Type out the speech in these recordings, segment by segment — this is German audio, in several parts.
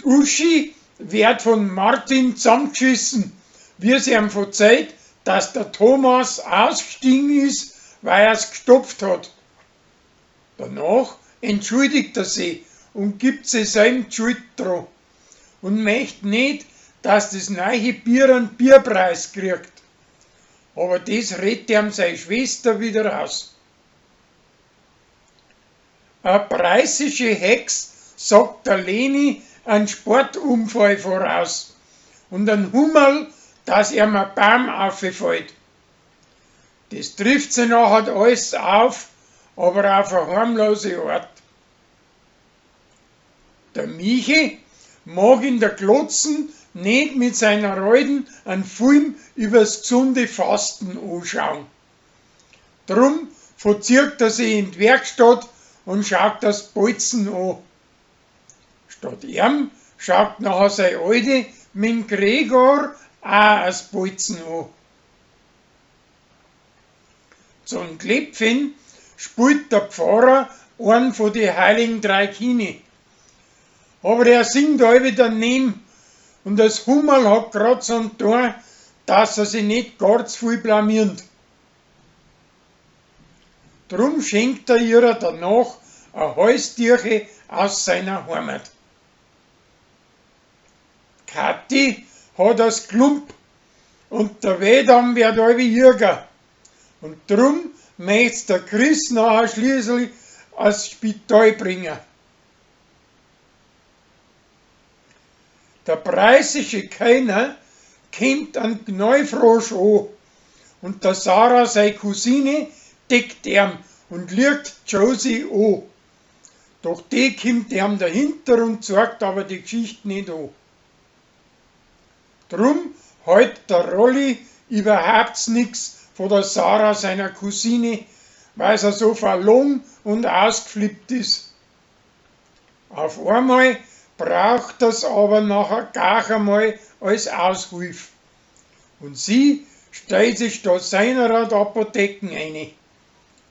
Uschi wird von Martin zusammengeschissen, wie sie ihm verzeiht, dass der Thomas ausgestiegen ist, weil er es gestopft hat. Danach entschuldigt er sich und gibt sich selbst die Schuld dran und möchte nicht, dass das neue Bier einen Bierpreis kriegt. Aber das redet ihm seine Schwester wieder raus. Eine preußische Hex sagt der Leni einen Sportunfall voraus und ein Hummerl, dass ihm ein Baum auffällt. Das trifft sie nachher alles auf, aber auf eine harmlose Art. Der Michi mag in der Glotzen nicht mit seiner Reuden einen Film übers gesunde Fasten anschauen. Drum verzieht er sich in die Werkstatt und schaut das Bolzen an. Statt ihm schaut nachher sein Alte mit dem Gregor auch das Bolzen an. Zum Klepfen spielt der Pfarrer einen von den heiligen drei Kine. Aber der singt alle daneben und das Hummerl hat grad so ein Tor, dass er sich nicht gar zu viel blamiert. Drum schenkt er ihr danach eine Halstüche aus seiner Heimat. Kathi hat das Klump und der Wedam wird alle jünger. Und drum möchte der Chris nachher schließlich ans Spital bringen. Der preußische Kellner kennt einen Gneufrosch an und der Sarah, seine Cousine, deckt ihm und lügt Josie an. Doch die kommt ihm dahinter und sagt aber die Geschichte nicht an. Drum hält der Rolli überhaupt nichts von der Sarah, seiner Cousine, weil sie so verlogen und ausgeflippt ist. Auf einmal braucht das aber nachher gar einmal als Aushilfe. Und sie stellt sich da seiner Apotheken ein.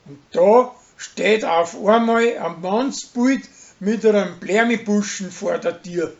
Und da steht auf einmal ein Mannsbild mit einem Blärmebuschen vor der Tür.